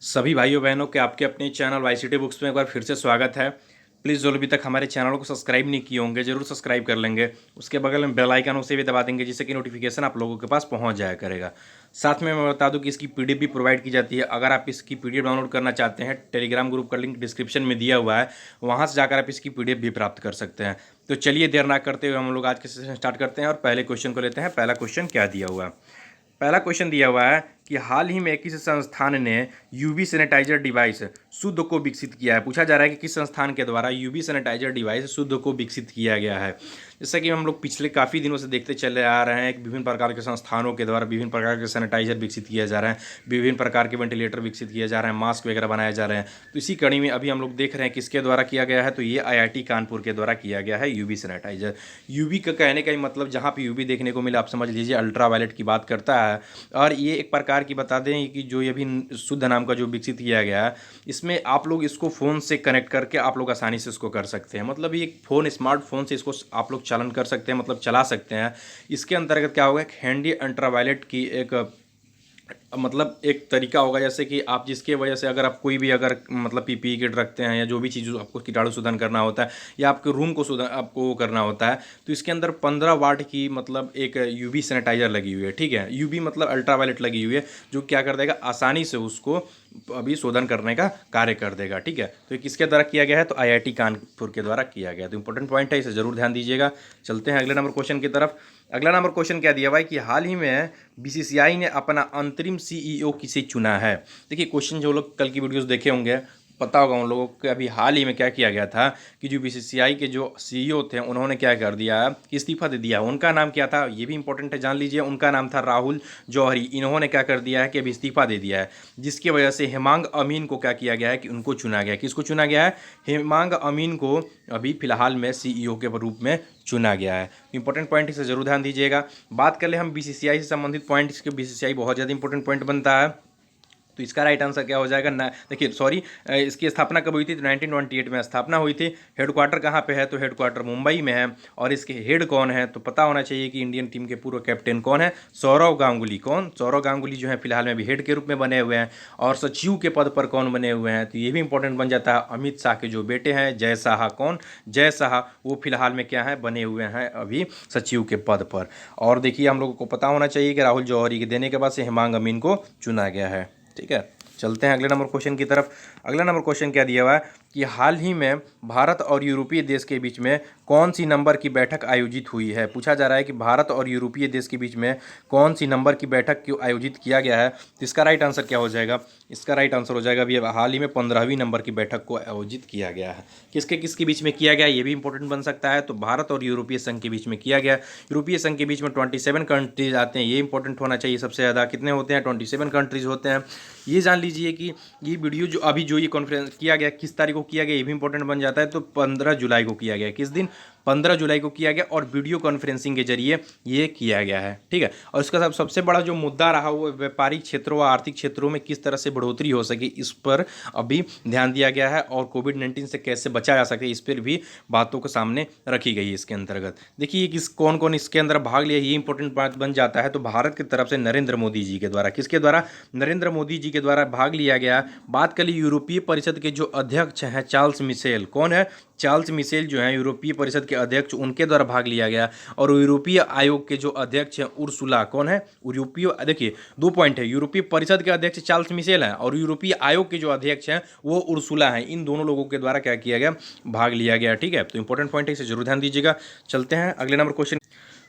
सभी भाइयों बहनों के आपके अपने चैनल वाईसीटी बुक्स में एक बार फिर से स्वागत है। प्लीज़ जो अभी तक हमारे चैनल को सब्सक्राइब नहीं किए होंगे ज़रूर सब्सक्राइब कर लेंगे। उसके बगल में बेल आइकन उसे भी दबा देंगे जिससे कि नोटिफिकेशन आप लोगों के पास पहुंच जाया करेगा। साथ में मैं बता दूं कि इसकी पीडीएफ भी प्रोवाइड की जाती है। अगर आप इसकी पीडीएफ डाउनलोड करना चाहते हैं, टेलीग्राम ग्रुप का लिंक डिस्क्रिप्शन में दिया हुआ है, वहाँ से जाकर आप इसकी पीडीएफ भी प्राप्त कर सकते हैं। तो चलिए देर ना करते हुए हम लोग आज के सेशन स्टार्ट करते हैं और पहले क्वेश्चन को लेते हैं। पहला क्वेश्चन क्या दिया हुआ है? पहला क्वेश्चन दिया हुआ है कि हाल ही में किस संस्थान ने यूवी सैनिटाइजर डिवाइस शुद्ध को विकसित किया है। पूछा जा रहा है कि किस संस्थान के द्वारा यूवी सैनिटाइजर डिवाइस शुद्ध को विकसित किया गया है। जैसा कि हम लोग पिछले काफ़ी दिनों से देखते चले आ रहे हैं कि विभिन्न प्रकार के संस्थानों के द्वारा विभिन्न प्रकार के सैनिटाइजर विकसित किया जा रहा है, विभिन्न प्रकार के वेंटिलेटर विकसित किए जा रहे हैं, मास्क वगैरह बनाए जा रहे हैं। तो इसी कड़ी में अभी हम लोग देख रहे हैं किसके द्वारा किया गया है, तो ये IIT कानपुर के द्वारा किया गया है यूवी सैनिटाइजर। यूवी का कहने का ही मतलब जहाँ पे यूवी देखने को मिला आप समझ लीजिए अल्ट्रा वायलेट की बात करता है। और ये एक प्रकार की बता दें कि जो ये भी शुद्ध नाम का जो विकसित किया गया है, इसमें आप लोग इसको फ़ोन से कनेक्ट करके आप लोग आसानी से इसको कर सकते हैं। मतलब ये फ़ोन स्मार्टफोन से इसको आप लोग चालन कर सकते हैं, मतलब चला सकते हैं। इसके अंतर्गत क्या होगा, एक हैंडी अल्ट्रावायलेट की एक मतलब एक तरीका होगा, जैसे कि आप जिसके वजह से अगर आप कोई भी अगर मतलब पीपीई किट रखते हैं या जो भी चीज़ आपको कीटाणु शोधन करना होता है या आपके रूम को शोधन आपको करना होता है, तो इसके अंदर 15 वाट की मतलब एक यूवी सैनिटाइजर लगी हुई है। ठीक है, यूवी मतलब अल्ट्रावायलेट लगी हुई है जो क्या कर देगा, आसानी से उसको अभी शोधन करने का कार्य कर देगा। ठीक है, तो ये किसके द्वारा किया गया है, तो IIT कानपुर के द्वारा किया गया है। तो इंपॉर्टेंट पॉइंट है, इसे जरूर ध्यान दीजिएगा। चलते हैं अगले नंबर क्वेश्चन की तरफ। अगला नंबर क्वेश्चन क्या दिया हुआ है कि हाल ही में BCCI ने अपना अंतरिम CEO किसे चुना है। देखिए क्वेश्चन जो लोग कल की वीडियोस देखे होंगे पता होगा उन लोगों को अभी हाल ही में क्या किया गया था कि जो BCCI के जो CEO थे उन्होंने क्या कर दिया कि इस्तीफा दे दिया। उनका नाम क्या था, ये भी इंपॉर्टेंट है, जान लीजिए। उनका नाम था राहुल जौहरी। इन्होंने क्या कर दिया है कि अभी इस्तीफा दे दिया है, जिसकी वजह से हेमांग अमीन को क्या किया गया है कि उनको चुना गया। किसको चुना गया है, हेमांग अमीन को अभी फिलहाल में CEO के रूप में चुना गया है। इंपॉर्टेंट पॉइंट इसे जरूर ध्यान दीजिएगा। बात कर ले हम BCCI से संबंधित पॉइंट, इसके BCCI बहुत ज़्यादा इंपॉर्टेंट पॉइंट बनता है। तो इसका राइट आंसर क्या हो जाएगा ना, देखिए सॉरी, इसकी स्थापना कब हुई थी, तो 1928 में स्थापना हुई थी। हेडक्वार्टर कहाँ पे है, तो हेडक्वार्टर मुंबई में है। और इसके हेड कौन है, तो पता होना चाहिए कि इंडियन टीम के पूर्व कैप्टन कौन है, सौरव गांगुली। कौन, सौरव गांगुली जो है फिलहाल में अभी हेड के रूप में बने हुए हैं। और सचिव के पद पर कौन बने हुए हैं, तो ये भी इंपॉर्टेंट बन जाता है, अमित शाह के जो बेटे हैं जय शाह। कौन, जय शाह, वो फिलहाल में क्या है, बने हुए हैं अभी सचिव के पद पर। और देखिए हम लोगों को पता होना चाहिए कि राहुल जौहरी के देने के बाद से हेमांग अमीन को चुना गया है। ठीक है, चलते हैं अगले नंबर क्वेश्चन की तरफ। अगला नंबर क्वेश्चन क्या दिया हुआ है कि हाल ही में भारत और यूरोपीय देश के बीच में कौन सी नंबर की बैठक आयोजित हुई है। पूछा जा रहा है कि भारत और यूरोपीय देश के बीच में कौन सी नंबर की बैठक क्यों आयोजित किया गया है। तो इसका राइट आंसर क्या हो जाएगा, इसका राइट आंसर हो जाएगा अभी हाल ही में 15वीं नंबर की बैठक को आयोजित किया गया है। किसके किसके बीच में किया गया, ये भी इंपॉर्टेंट बन सकता है। तो भारत और यूरोपीय संघ के बीच में किया गया। यूरोपीय संघ के बीच में 27 कंट्रीज आते हैं, ये इंपॉर्टेंट होना चाहिए। सबसे ज़्यादा कितने होते हैं, 27 कंट्रीज होते हैं। ये जान लीजिए कि ये वीडियो जो अभी जो ये कॉन्फ्रेंस किया गया किस तारीख को किया गया, ये भी इंपॉर्टेंट बन जाता है। तो 15 जुलाई को किया गया। किस दिन, 15 जुलाई को किया गया और वीडियो कॉन्फ्रेंसिंग के जरिए ये किया गया है। ठीक है, और इसका सबसे बड़ा जो मुद्दा रहा वो व्यापारिक क्षेत्रों व आर्थिक क्षेत्रों में किस तरह से बढ़ोतरी हो सके, इस पर अभी ध्यान दिया गया है। और कोविड-19 से कैसे बचा जा सके, इस पर भी बातों को सामने रखी गई है इसके अंतर्गत। देखिए किस कौन कौन इसके अंदर भाग लिया, ये इंपॉर्टेंट बात बन जाता है। तो भारत की तरफ से नरेंद्र मोदी जी के द्वारा, किसके द्वारा, नरेंद्र मोदी जी के द्वारा भाग लिया गया। बात कर ली यूरोपीय परिषद के जो अध्यक्ष हैं चार्ल्स मिशेल। कौन है, चार्ल्स मिशेल जो है यूरोपीय परिषद के अध्यक्ष, उनके द्वारा भाग लिया गया। और यूरोपीय आयोग के जो अध्यक्ष हैं उर्सुला। कौन है, यूरोपीय, देखिए 2 पॉइंट है, यूरोपीय परिषद के अध्यक्ष चार्ल्स मिशेल हैं और यूरोपीय आयोग के जो अध्यक्ष हैं वो उर्सुला हैं। इन दोनों लोगों के द्वारा क्या किया गया, भाग लिया गया। ठीक है, तो इंपॉर्टेंट पॉइंट है, इसे जरूर ध्यान दीजिएगा। चलते हैं अगले नंबर क्वेश्चन।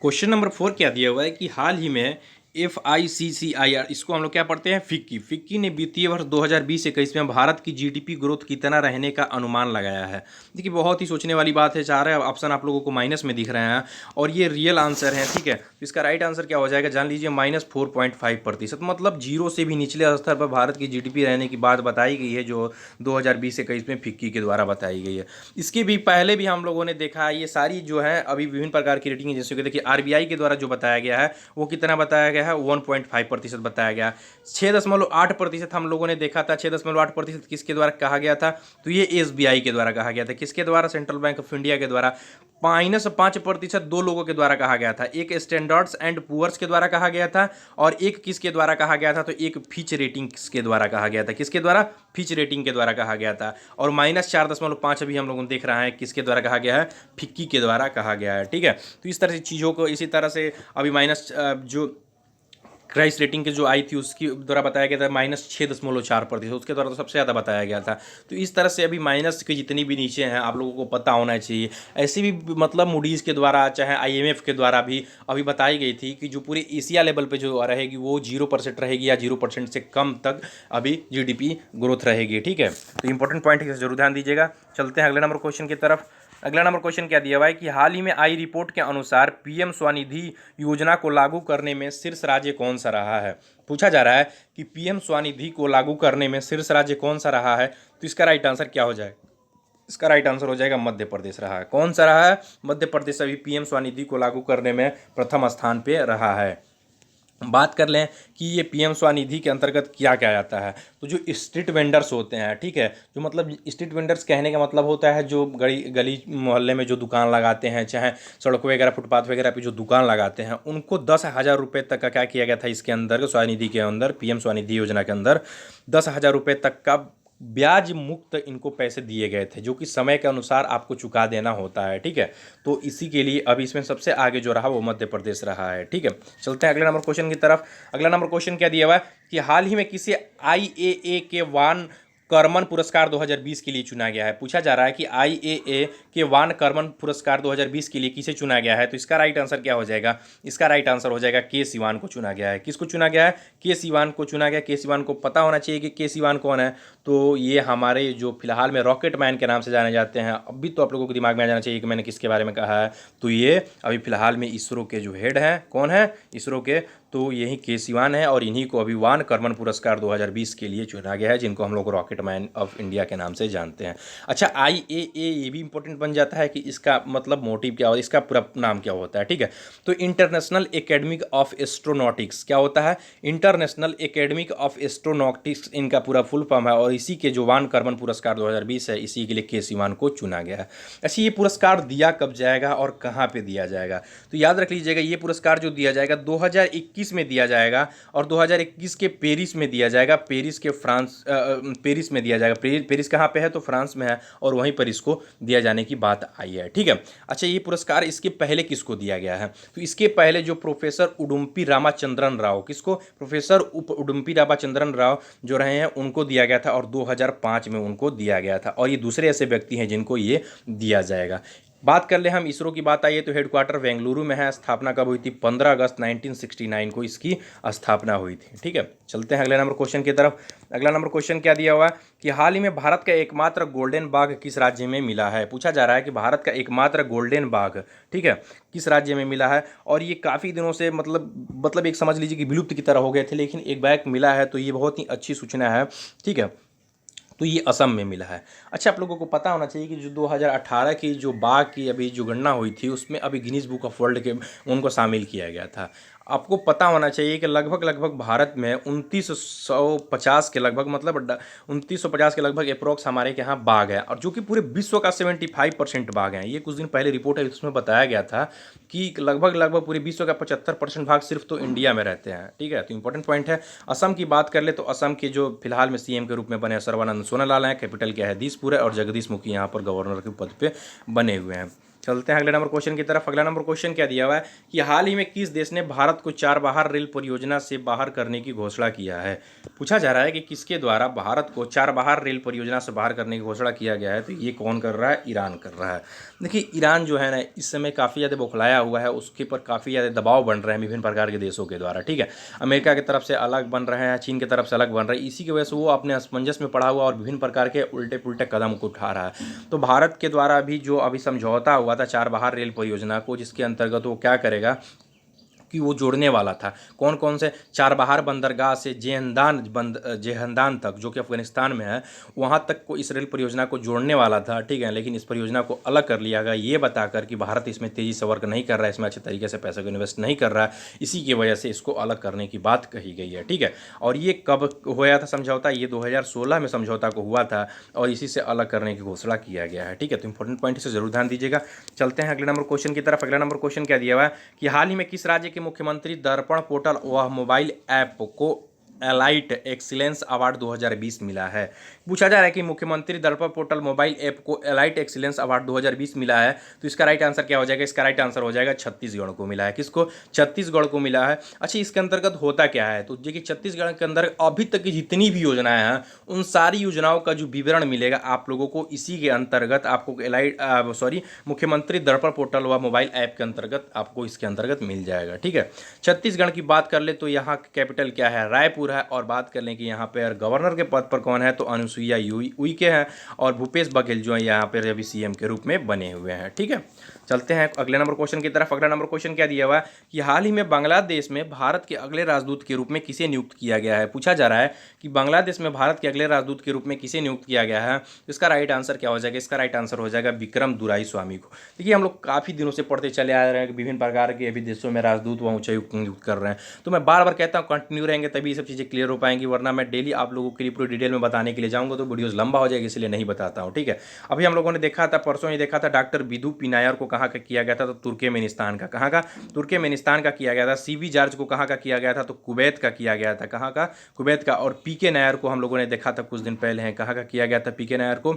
क्वेश्चन नंबर 4 क्या दिया हुआ है कि हाल ही में FICCIR, इसको हम लोग क्या पढ़ते हैं, फिक्की। फिक्की ने वित्तीय वर्ष 2020-21 में भारत की GDP ग्रोथ कितना रहने का अनुमान लगाया है। देखिए बहुत ही सोचने वाली बात है, सारे ऑप्शन आप लोगों को माइनस में दिख रहे हैं और ये रियल आंसर है। ठीक है, तो इसका राइट आंसर क्या हो जाएगा, जान लीजिए -4.5%। मतलब जीरो से भी निचले स्तर पर भारत की GDP रहने की बात बताई गई है, जो 2020-21 में फिक्की के द्वारा बताई गई है। इसके भी पहले भी हम लोगों ने देखा है, ये सारी जो है अभी विभिन्न प्रकार की रेटिंग एजेंसियों के, देखिए RBI के द्वारा जो बताया गया है वो कितना बताया गया गया है 1.5% बताया गया। 6.8% हम लोगों ने देखा था। 6.8% किसके द्वारा कहा गया था? तो ये SBI के द्वारा कहा गया था। किसके द्वारा? सेंट्रल बैंक ऑफ इंडिया के द्वारा। -5% दो लोगों के द्वारा कहा गया था। एक स्टैंडर्ड्स एंड पुअर्स के द्वारा कहा गया था और एक किसके द्वारा कहा गया था? तो एक फिच रेटिंग्स के द्वारा कहा गया था। किसके द्वारा? फिच रेटिंग के द्वारा कहा गया था। और -4.5 अभी हम लोगों ने देख रहा है किसके द्वारा कहा गया है? फिक्की के द्वारा कहा गया है। ठीक है, तो इस तरह से चीज़ों को, इसी तरह से अभी जो क्राइस रेटिंग की जो आई थी उसकी द्वारा बताया गया था -6.4%, उसके द्वारा तो सबसे ज़्यादा बताया गया था। तो इस तरह से अभी माइनस के जितनी भी नीचे हैं आप लोगों को पता होना चाहिए। ऐसी भी मतलब मूडीज़ के द्वारा चाहे IMF के द्वारा भी अभी बताई गई थी कि जो पूरे एशिया लेवल पे जो रहेगी वो 0% रहेगी या 0% से कम तक अभी GDP ग्रोथ रहेगी। ठीक है, तो इंपॉर्टेंट पॉइंट है, जरूर ध्यान दीजिएगा। चलते हैं अगले नंबर क्वेश्चन की तरफ। अगला नंबर क्वेश्चन क्या दिया हुआ है कि हाल ही में आई रिपोर्ट के अनुसार PM स्वनिधि योजना को लागू करने में शीर्ष राज्य कौन सा रहा है। पूछा जा रहा है कि PM स्वनिधि को लागू करने में शीर्ष राज्य कौन सा रहा है। तो इसका राइट आंसर क्या हो जाएगा? इसका राइट आंसर हो जाएगा मध्य प्रदेश रहा है। कौन सा रहा है? मध्य प्रदेश अभी PM स्वनिधि को लागू करने में प्रथम स्थान पे रहा है। बात कर लें कि ये PM स्वनिधि के अंतर्गत क्या क्या आता है। तो जो स्ट्रीट वेंडर्स होते हैं, ठीक है, जो मतलब स्ट्रीट वेंडर्स कहने का मतलब होता है जो गली गली मोहल्ले में जो दुकान लगाते हैं, चाहे सड़कों वगैरह फुटपाथ वगैरह पे जो दुकान लगाते हैं, उनको 10,000 रुपये तक का क्या किया गया था इसके अंदर, स्वनिधि के अंदर, PM स्वनिधि योजना के अंदर 10,000 रुपये तक का ब्याज मुक्त इनको पैसे दिए गए थे, जो कि समय के अनुसार आपको चुका देना होता है। ठीक है, तो इसी के लिए अभी इसमें सबसे आगे जो रहा वो मध्य प्रदेश रहा है। ठीक है, चलते हैं अगले नंबर क्वेश्चन की तरफ। अगला नंबर क्वेश्चन क्या दिया हुआ है कि हाल ही में किसे IAA के वान कर्मन पुरस्कार 2020 के लिए चुना गया है। पूछा जा रहा है कि IAA के वान कर्मन पुरस्कार 2020 के लिए किसे चुना गया है। तो इसका राइट आंसर क्या हो जाएगा? इसका राइट आंसर हो जाएगा के सिवान को चुना गया है। किसको चुना गया है? के सिवान को चुना गया। के सिवान को पता होना चाहिए कि के सिवान कौन है। तो ये हमारे जो फिलहाल में रॉकेट मैन के नाम से जाने जाते हैं। अभी तो आप लोगों को दिमाग में आ जाना चाहिए कि मैंने किसके बारे में कहा है। तो ये अभी फिलहाल में इसरो के जो हेड हैं, कौन है इसरो के? तो यही के सिवान है और इन्हीं को अभी वान कर्मन पुरस्कार 2020 के लिए चुना गया है, जिनको हम लोग रॉकेट मैन ऑफ इंडिया के नाम से जानते हैं। अच्छा, IAA ये भी इंपॉर्टेंट बन जाता है कि इसका मतलब मोटिव क्या होता है, इसका पूरा नाम क्या होता है। ठीक है, तो इंटरनेशनल एकेडमिक ऑफ एस्ट्रोनॉटिक्स क्या होता है? इंटरनेशनल एकेडमिक ऑफ एस्ट्रोनॉटिक्स इनका पूरा फुल फॉर्म है और इसी के जो वान कर्मन पुरस्कार 2020 है, इसी के लिए के सिवान को चुना गया है। अच्छा, ये पुरस्कार दिया कब जाएगा और कहाँ पे दिया जाएगा? तो याद रख लीजिएगा, ये पुरस्कार जो दिया जाएगा 2021 में दिया जाएगा और 2021 के पेरिस में दिया जाएगा। पेरिस के पेरिस में दिया जाएगा। पेरिस कहाँ पे है? तो फ्रांस में है और वहीं पर इसको दिया जाने की बात आई है। ठीक है, अच्छा, ये पुरस्कार इसके पहले किसको दिया गया है? तो इसके पहले जो प्रोफेसर उडुम्पी रामाचंद्रन राव, किसको? प्रोफेसर उडुम्पी रामाचंद्रन राव जो रहे हैं उनको दिया गया था और 2005 में उनको दिया गया था। और ये दूसरे ऐसे व्यक्ति हैं जिनको ये दिया जाएगा। बात कर ले हम इसरो की बात आई है तो हेडक्वार्टर बेंगलुरु में है। स्थापना कब हुई थी? 15 अगस्त 1969 को इसकी स्थापना हुई थी। ठीक है, चलते हैं अगले नंबर क्वेश्चन की तरफ। अगला नंबर क्वेश्चन क्या दिया हुआ है कि हाल ही में भारत का एकमात्र गोल्डन बाघ किस राज्य में मिला है। पूछा जा रहा है कि भारत का एकमात्र गोल्डन बाघ, ठीक है, किस राज्य में मिला है। और ये काफ़ी दिनों से मतलब एक समझ लीजिए कि विलुप्त की तरह हो गए थे, लेकिन एक बैग मिला है, तो ये बहुत ही अच्छी सूचना है। ठीक है, तो ये असम में मिला है। अच्छा, आप लोगों को पता होना चाहिए कि जो 2018 की जो बाघ की अभी जो गणना हुई थी उसमें अभी गिनीज बुक ऑफ वर्ल्ड के उनको शामिल किया गया था। आपको पता होना चाहिए कि लगभग भारत में 2950 के लगभग, मतलब 2950 के लगभग अप्रोक्स हमारे के यहाँ बाघ है, और जो कि पूरे विश्व का 75% बाघ हैं। ये कुछ दिन पहले रिपोर्ट है, उसमें बताया गया था कि लगभग पूरे विश्व का 75% भाग सिर्फ तो इंडिया में रहते हैं। ठीक है, तो इंपॉर्टेंट पॉइंट है। असम की बात कर ले तो असम के जो फिलहाल में CM के रूप में बने सर्बानंद सोनोवाल हैं, कैपिटल क्या है दिसपुर है, और जगदीश मुखी यहाँ पर गवर्नर के पद पे बने हुए हैं। चलते हैं अगले नंबर क्वेश्चन की तरफ। अगला नंबर क्वेश्चन क्या दिया हुआ है कि हाल ही में किस देश ने भारत को चारबाग रेल परियोजना से बाहर करने की घोषणा किया है। पूछा जा रहा है कि किसके द्वारा भारत को चारबाग रेल परियोजना से बाहर करने की घोषणा किया गया है। तो ये कौन कर रहा है? ईरान कर रहा है। देखिए, ईरान जो है ना इस समय काफ़ी ज़्यादा बौखलाया हुआ है, उसके ऊपर काफ़ी ज़्यादा दबाव बन रहे हैं विभिन्न प्रकार के देशों के द्वारा। ठीक है, अमेरिका की तरफ से अलग बन रहे हैं, चीन की तरफ से अलग बन रहे हैं। इसी की वजह से वो अपने असमंजस में पड़ा हुआ और विभिन्न प्रकार के उल्टे पुल्टे कदम को उठा रहा है। तो भारत के द्वारा भी जो अभी समझौता हुआ था चारबाग रेल परियोजना को, जिसके अंतर्गत वो क्या करेगा कि वो जोड़ने वाला था। कौन कौन से? चारबाहार बंदरगाह से जेहंदान तक, जो कि अफगानिस्तान में है, वहाँ तक को इस रेल परियोजना को जोड़ने वाला था, ठीक है। लेकिन इस परियोजना को अलग कर लिया गया, ये बताकर कि भारत इसमें तेज़ी से वर्क नहीं कर रहा है, इसमें अच्छे तरीके से पैसे को इन्वेस्ट नहीं कर रहा है, इसी की वजह से इसको अलग करने की बात कही गई है, ठीक है। और ये कब हुआ था समझौता? ये 2016 में समझौता को हुआ था और इसी से अलग करने की घोषणा किया गया है, ठीक है। तो इंपॉर्टेंट पॉइंट इसे जरूर ध्यान दीजिएगा। चलते हैं अगले नंबर क्वेश्चन की तरफ। अगला नंबर क्वेश्चन क्या दिया हुआ है कि हाल ही में किस राज्य के मुख्यमंत्री दर्पण पोर्टल व मोबाइल ऐप को एलाइट एक्सीलेंस अवार्ड 2020 मिला है? पूछा जा रहा है कि मुख्यमंत्री दर्पण पोर्टल मोबाइल ऐप को एलाइट एक्सीलेंस अवार्ड 2020 मिला है, तो इसका राइट आंसर क्या हो जाएगा? इसका राइट आंसर हो जाएगा छत्तीसगढ़ को मिला है। किसको? छत्तीसगढ़ को मिला है। अच्छा, इसके अंतर्गत होता क्या है? तो देखिए, छत्तीसगढ़ के अंदर अभी तक की जितनी भी योजनाएं हैं, उन सारी योजनाओं का जो विवरण मिलेगा आप लोगों को इसी के अंतर्गत, आपको मुख्यमंत्री दर्पण पोर्टल व मोबाइल ऐप के अंतर्गत आपको इसके अंतर्गत मिल जाएगा, ठीक है। छत्तीसगढ़ की बात कर ले तो यहाँ कैपिटल क्या है? रायपुर है। और बात कर लें कि यहाँ पर गवर्नर के पद पर कौन है, तो अनुसुईया उइके हैं। और भूपेश बघेल जो है यहाँ पर अभी सीएम के रूप में बने हुए हैं, ठीक है। चलते हैं अगले नंबर क्वेश्चन की तरफ। अगला नंबर क्वेश्चन क्या दिया हुआ है कि हाल ही में बांग्लादेश में भारत के अगले राजदूत के रूप में किसे नियुक्त किया गया है? पूछा जा रहा है कि बांग्लादेश में भारत के अगले राजदूत के रूप में किसे नियुक्त किया गया है। इसका राइट आंसर क्या हो जाएगा? इसका राइट आंसर हो जाएगा विक्रम दुराईस्वामी को। देखिए, हम लोग काफ़ी दिनों से पढ़ते चले आ रहे हैं कि विभिन्न प्रकार के अभी देशों में राजदूत व उच्चायुक्त नियुक्त कर रहे हैं। तो मैं बार बार कहता हूँ कंटिन्यू रहेंगे तभी ये सब चीज़ें क्लियर हो पाएंगी, वरना मैं डेली आप लोगों के लिए पूरी डिटेल में बताने के लिए जाऊँगा तो वीडियोज़ लंबा हो जाएगा, इसलिए नहीं बताता हूँ, ठीक है। अभी हम लोगों ने देखा था, परसों ही देखा था, डॉक्टर बिदु पिनायर को कहाँ का किया गया था? तो तुर्कमेनिस्तान का। कहाँ का? तुर्कमेनिस्तान का किया गया था। सीबी जॉर्ज को कहाँ का किया गया था? तो कुवैत का किया गया था। कहाँ का? कुवैत का। और पीके नायर को हम लोगों ने देखा था कुछ दिन पहले हैं, कहाँ का किया गया था पीके नायर को?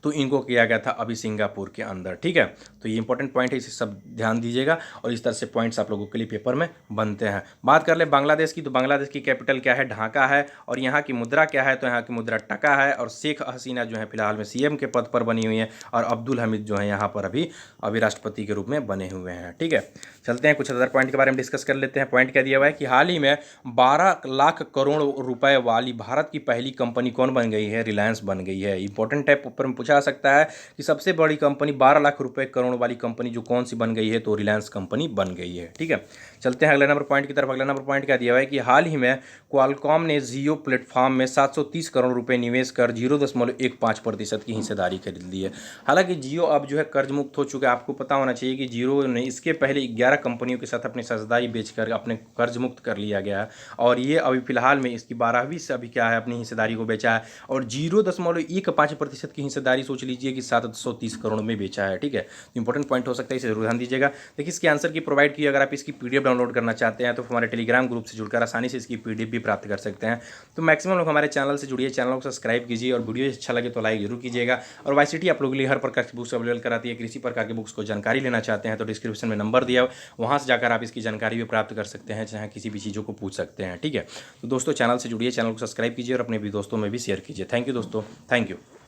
तो इनको किया गया था अभी सिंगापुर के अंदर, ठीक है। तो ये इंपॉर्टेंट पॉइंट है, इसे सब ध्यान दीजिएगा और इस तरह से पॉइंट्स आप लोगों के लिए पेपर में बनते हैं। बात कर ले बांग्लादेश की, तो बांग्लादेश की कैपिटल क्या है? ढाका है। और यहाँ की मुद्रा क्या है? तो यहाँ की मुद्रा टका है। और शेख हसीना जो है फिलहाल में सीएम के पद पर बनी हुई है और अब्दुल हमीद जो है यहाँ पर अभी राष्ट्रपति के रूप में बने हुए हैं, ठीक है। चलते हैं कुछ अदर पॉइंट के बारे में डिस्कस कर लेते हैं। पॉइंट क्या दिया हुआ है कि हाल ही में 12 लाख करोड़ रुपए वाली भारत की पहली कंपनी कौन बन गई है? रिलायंस बन गई है। इंपॉर्टेंट है, ऊपर में पूछा सकता है कि सबसे बड़ी कंपनी 12 लाख रुपए करोड़ वाली कंपनी जो कौन सी बन गई है? तो रिलायंस कंपनी बन गई है, ठीक है। चलते हैं अगले नंबर पॉइंट की तरफ। अगला नंबर पॉइंट क्या दिया हुआ है कि हाल ही में क्वालकॉम ने जियो प्लेटफॉर्म में 730 करोड़ रुपए निवेश कर 0.15% की हिस्सेदारी खरीद ली है। हालांकि जियो अब जो है कर्ज मुक्त हो चुका है। आपको पता होना चाहिए कि जियो ने इसके पहले 11 कंपनियों के साथ अपनी साझेदारी बेचकर अपने कर्ज मुक्त कर लिया गया है और ये अभी फिलहाल में इसकी 12वीं से अभी क्या है अपनी हिस्सेदारी को बेचा है और 0.15% की हिस्सेदारी सोच लीजिए कि 730 करोड़ में बेचा है, ठीक है। तो इंपॉर्टेंट पॉइंट हो सकता है, इसे जरूर ध्यान दीजिएगा। देखिए, इसके आंसर की प्रोवाइड की, अगर आप इसकी पीडीएफ डाउनलोड करना चाहते हैं तो हमारे टेलीग्राम ग्रुप से जुड़कर आसानी से इसकी पीडीएफ भी प्राप्त कर सकते हैं। तो मैक्सिमम लोग हमारे चैनल से जुड़िए, चैनल को सब्सक्राइब कीजिए और वीडियो अच्छा लगे तो लाइक जरूर कीजिएगा। और वाईसीटी आप लोगों के लिए हर प्रकार की बुक्स अवेलेबल कराती है। किसी प्रकार की बुक्स को जानकारी लेना चाहते हैं तो डिस्क्रिप्शन में नंबर दिया, वहाँ से जाकर आप इसकी जानकारी भी प्राप्त कर सकते हैं, चाहे किसी भी चीज़ों को पूछ सकते हैं, ठीक है। तो दोस्तों, चैनल से जुड़िए, चैनल को सब्सक्राइब कीजिए और अपने भी दोस्तों में भी शेयर कीजिए। थैंक यू दोस्तों, थैंक यू।